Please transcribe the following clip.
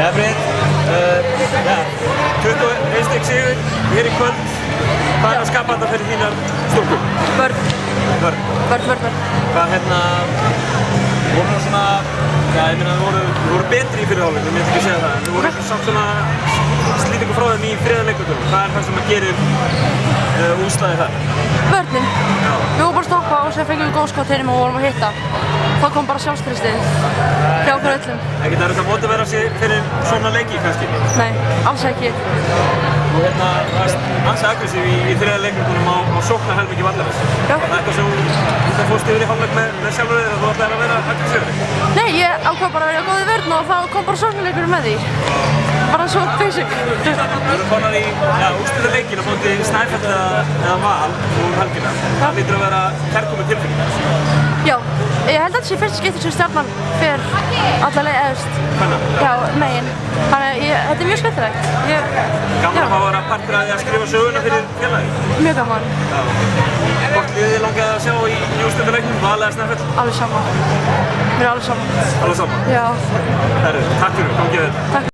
Ja, Brit, 21 stig sigur hér í kvöld. Hvað er að skapa þetta fyrir þínar stúlkur? Vörn. Vörn. Hvað voru svona, ég meina þau voru betri í fyrri hálfleik, ég myndi ekki segja það, en þau voru samt svona slítið ykkur frá þeim í þriðja leiklutunum. Hvað er það sem gerir útslagið þar? Vörnin. Við vorum bara að stoppa og svo fengum við góð skot hinum og vorum að hitta. Þá kom bara sjálfstraustið hjá okkur öllum. Ekkert er þetta mótivera sig fyrir svona leiki kannski? Nei, alls ekki. Og varst ansi aggressív í þriðja leiklutunum á sóknarhelmingi vallarins. Já. Var það eitthvað sem þú fórst yfir í hálfleik með sjálfur þér að þú ætlaðir að vera aggressífur? Nei, ég ákvað bara að vera góð í vörn og þá kom bara sóknarleikurinn með því. Bara svo basic. Þú eru konar í úrslitaleikinn á móti Snæfell eða Val úr helgina. Það lítur að vera kærkomið tilfinning. Já, ég held að þetta sé fyrsta skipti sem Stjarnan fer alla leið eðust. Hvernig? Já, megin. Þannig þetta er mjög skemmtilegt. Gaman að fá að vera partur af því að skrifa söguna fyrir félagið? Mjög gaman. Hvort liðið þið langaði að sjá í úrslitaleiknum, Val eða Snæfell? Alveg sama. Mér er alveg sama. Alveg sama? Já. Herru, takk fyrir, komið vel. Takk.